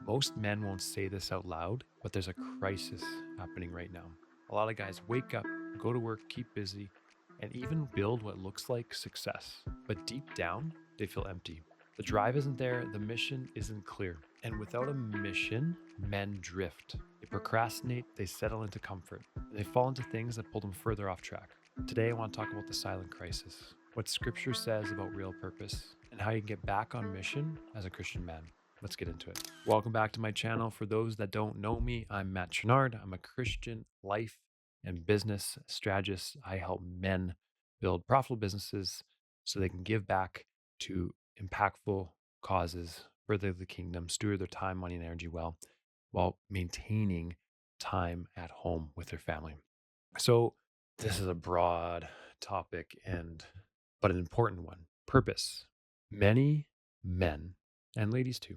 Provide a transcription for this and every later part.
Most men won't say this out loud, but there's a crisis happening right now. A lot of guys wake up, go to work, keep busy, and even build what looks like success. But deep down, they feel empty. The drive isn't there, the mission isn't clear. And without a mission, men drift. They procrastinate, they settle into comfort, and they fall into things that pull them further off track. Today, I want to talk about the silent crisis, what scripture says about real purpose, and how you can get back on mission as a Christian man. Let's get into it. Welcome back to my channel. For those that don't know me, I'm Matt Chenard. I'm a Christian life and business strategist. I help men build profitable businesses so they can give back to impactful causes, further the kingdom, steward their time, money, and energy well, while maintaining time at home with their family. So this is a broad topic but an important one. Purpose. Many men and ladies too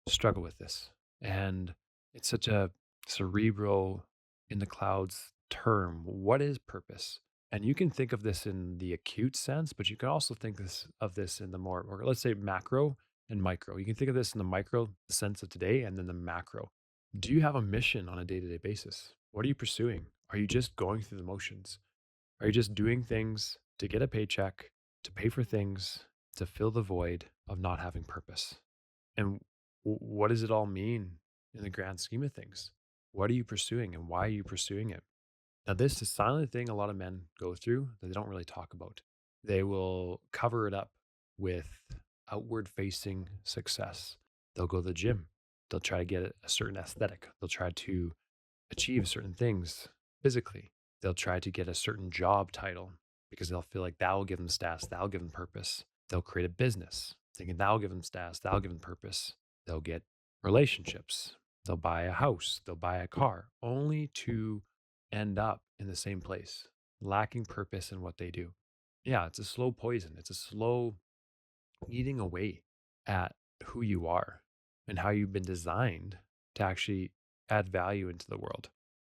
struggle with this. And it's such a cerebral, in the clouds term. What is purpose? And you can think of this in the acute sense, but you can also think of this in the more, or let's say macro and micro. You can think of this in the micro sense of today and then the macro. Do you have a mission on a day to day basis? What are you pursuing? Are you just going through the motions? Are you just doing things to get a paycheck, to pay for things, to fill the void of not having purpose? And what does it all mean in the grand scheme of things? What are you pursuing and why are you pursuing it? Now, this is a silent thing a lot of men go through that they don't really talk about. They will cover it up with outward facing success. They'll go to the gym. They'll try to get a certain aesthetic. They'll try to achieve certain things physically. They'll try to get a certain job title because they'll feel like that will give them stats, that'll give them purpose. They'll create a business thinking that'll give them stats, that'll give them purpose. They'll get relationships. They'll buy a house, they'll buy a car, only to end up in the same place, lacking purpose in what they do. Yeah, it's a slow poison. It's a slow eating away at who you are and how you've been designed to actually add value into the world.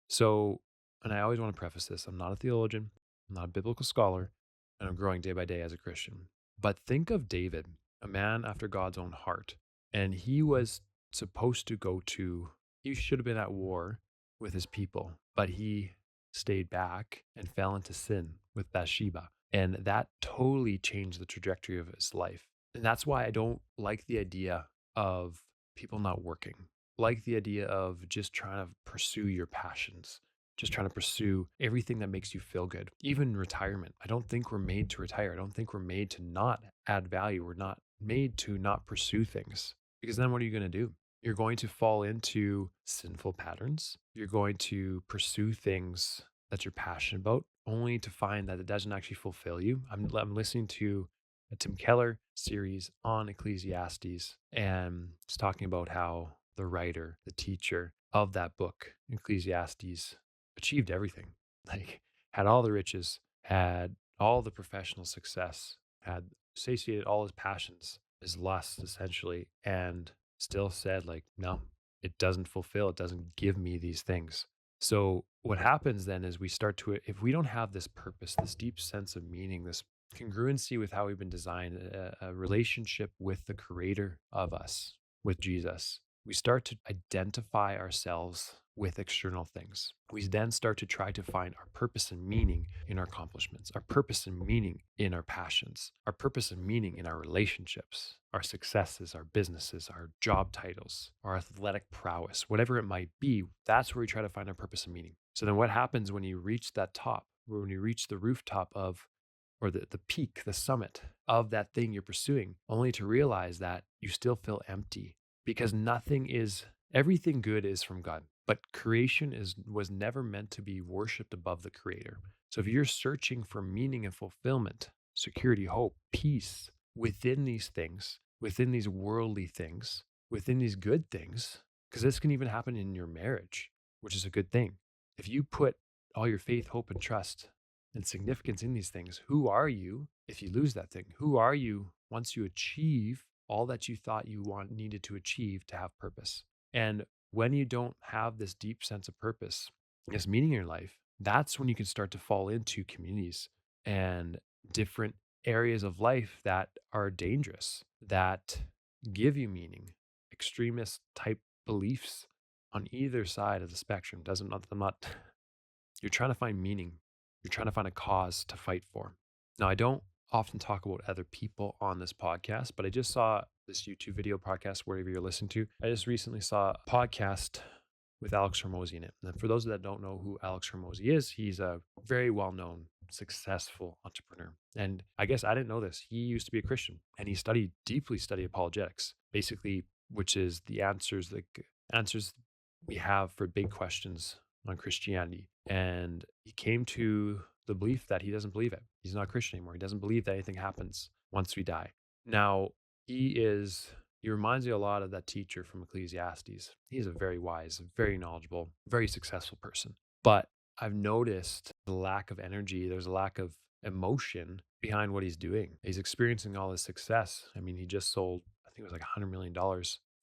So, and I always want to preface this, I'm not a theologian, I'm not a biblical scholar, and I'm growing day by day as a Christian. But think of David, a man after God's own heart. And he was supposed to he should have been at war with his people, but he stayed back and fell into sin with Bathsheba. And that totally changed the trajectory of his life. And that's why I don't like the idea of people not working, like the idea of just trying to pursue your passions, just trying to pursue everything that makes you feel good, even retirement. I don't think we're made to retire. I don't think we're made to not add value. We're not made to not pursue things because then what are you going to do? You're going to fall into sinful patterns. You're going to pursue things that you're passionate about only to find that it doesn't actually fulfill you. I'm listening to a Tim Keller series on Ecclesiastes, and it's talking about how the writer, the teacher of that book, Ecclesiastes, achieved everything. Like, had all the riches, had all the professional success, had satiated all his passions, his lusts, essentially, and still said, like, no, it doesn't fulfill, it doesn't give me these things. So, what happens then is we start to, if we don't have this purpose, this deep sense of meaning, this congruency with how we've been designed, a relationship with the creator of us, with Jesus, we start to identify ourselves with external things. We then start to try to find our purpose and meaning in our accomplishments, our purpose and meaning in our passions, our purpose and meaning in our relationships, our successes, our businesses, our job titles, our athletic prowess, whatever it might be. That's where we try to find our purpose and meaning. So then what happens when you reach that top, when you reach the rooftop of or the peak, the summit of that thing you're pursuing, only to realize that you still feel empty because everything good is from God. But creation was never meant to be worshiped above the creator. So if you're searching for meaning and fulfillment, security, hope, peace within these things, within these worldly things, within these good things, because this can even happen in your marriage, which is a good thing. If you put all your faith, hope, and trust and significance in these things, who are you if you lose that thing? Who are you once you achieve all that you thought needed to achieve to have purpose? And when you don't have this deep sense of purpose, this meaning in your life, that's when you can start to fall into communities and different areas of life that are dangerous, that give you meaning, extremist type beliefs on either side of the spectrum. Doesn't I'm not You're trying to find meaning. You're trying to find a cause to fight for. Now, I don't often talk about other people on this podcast, but I just saw this YouTube video podcast, wherever you're listening to. I just recently saw a podcast with Alex Hormozy in it. And for those that don't know who Alex Hormozy is, he's a very well known, successful entrepreneur. And I guess I didn't know this. He used to be a Christian and he deeply studied apologetics, basically, which is the answers we have for big questions on Christianity. And he came to the belief that he doesn't believe it. He's not Christian anymore. He doesn't believe that anything happens once we die. Now, he reminds me a lot of that teacher from Ecclesiastes. He's a very wise, very knowledgeable, very successful person. But I've noticed the lack of energy. There's a lack of emotion behind what he's doing. He's experiencing all this success. I mean, he just sold, I think it was like $100 million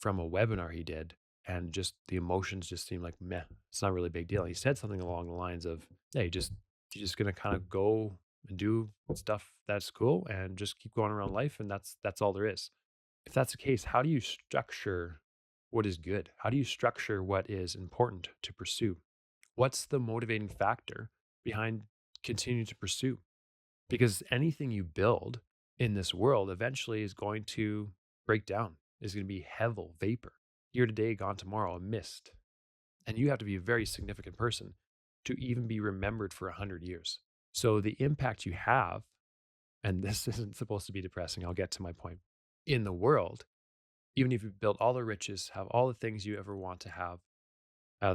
from a webinar he did. And just the emotions just seem like meh. It's not really a big deal. He said something along the lines of, "Hey, you're just gonna kind of go and do stuff that's cool and just keep going around life, and that's all there is." If that's the case, how do you structure what is good? How do you structure what is important to pursue? What's the motivating factor behind continuing to pursue? Because anything you build in this world eventually is going to break down, is going to be hevel, vapor, here today, gone tomorrow, a mist. And you have to be a very significant person to even be remembered for 100 years. So the impact you have, and this isn't supposed to be depressing, I'll get to my point, in the world, even if you've built all the riches, have all the things you ever want to have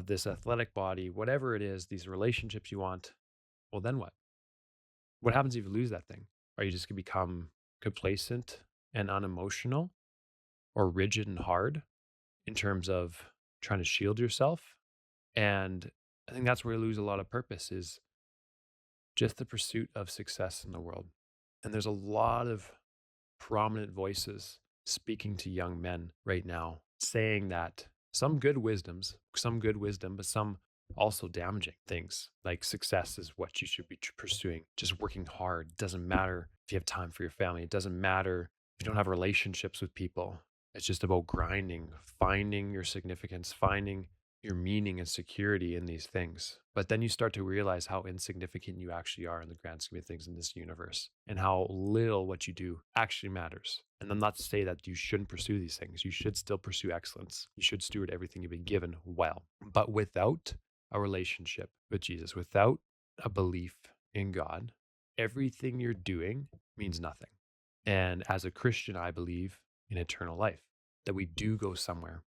this athletic body, whatever it is, these relationships you want, well, then what? What happens if you lose that thing? Are you just going to become complacent and unemotional or rigid and hard in terms of trying to shield yourself? And I think that's where you lose a lot of purpose, is just the pursuit of success in the world. And there's a lot of prominent voices speaking to young men right now, saying that some good wisdom, but some also damaging things, like success is what you should be pursuing. Just working hard. Doesn't matter if you have time for your family. It doesn't matter if you don't have relationships with people. It's just about grinding, finding your significance, finding your meaning and security in these things. But then you start to realize how insignificant you actually are in the grand scheme of things in this universe, and how little what you do actually matters. And I'm not to say that you shouldn't pursue these things. You should still pursue excellence. You should steward everything you've been given well. But without a relationship with Jesus, without a belief in God, everything you're doing means nothing. And as a Christian, I believe in eternal life, that we do go somewhere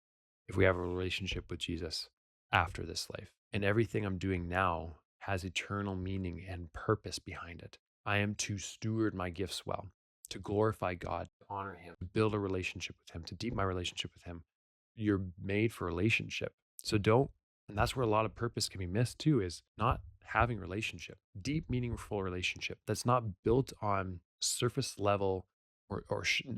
if we have a relationship with Jesus after this life. And everything I'm doing now has eternal meaning and purpose behind it. I am to steward my gifts well, to glorify God, to honor Him, to build a relationship with Him, to deepen my relationship with Him. You're made for relationship. So and that's where a lot of purpose can be missed too, is not having relationship, deep, meaningful relationship that's not built on surface level,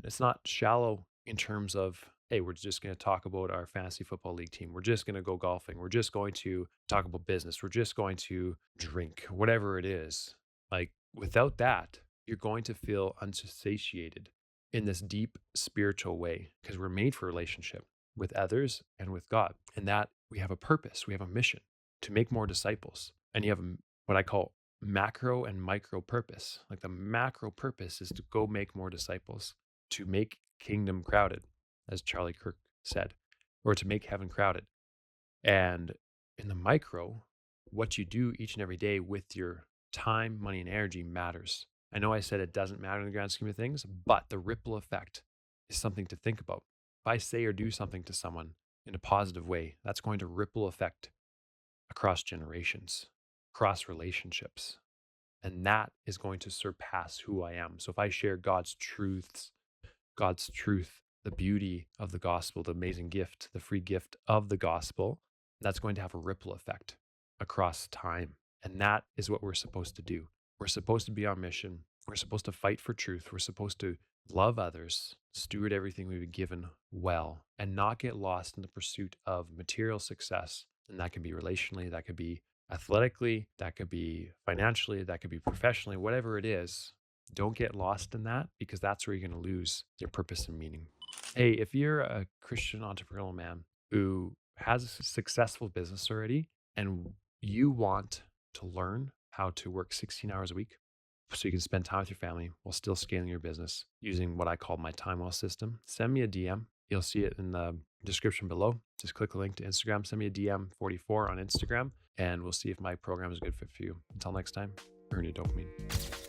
it's not shallow in terms of, hey, we're just going to talk about our fantasy football league team. We're just going to go golfing. We're just going to talk about business. We're just going to drink, whatever it is. Like, without that, you're going to feel unsatiated in this deep spiritual way, because we're made for relationship with others and with God. And that we have a purpose, we have a mission to make more disciples. And you have what I call macro and micro purpose. Like, the macro purpose is to go make more disciples, to make kingdom crowded, as Charlie Kirk said, or to make heaven crowded. And in the micro, what you do each and every day with your time, money, and energy matters. I know I said it doesn't matter in the grand scheme of things, but the ripple effect is something to think about. If I say or do something to someone in a positive way, that's going to ripple effect across generations, across relationships. And that is going to surpass who I am. So if I share God's truth, the beauty of the gospel, the amazing gift, the free gift of the gospel, that's going to have a ripple effect across time. And that is what we're supposed to do. We're supposed to be on mission. We're supposed to fight for truth. We're supposed to love others, steward everything we've been given well, and not get lost in the pursuit of material success. And that can be relationally, that could be athletically, that could be financially, that could be professionally, whatever it is. Don't get lost in that, because that's where you're going to lose your purpose and meaning. Hey, if you're a Christian entrepreneurial man who has a successful business already and you want to learn how to work 16 hours a week so you can spend time with your family while still scaling your business using what I call my TimeWealth system, send me a DM. You'll see it in the description below. Just click the link to Instagram, send me a DM 44 on Instagram, and we'll see if my program is a good fit for you. Until next time, earn your dopamine.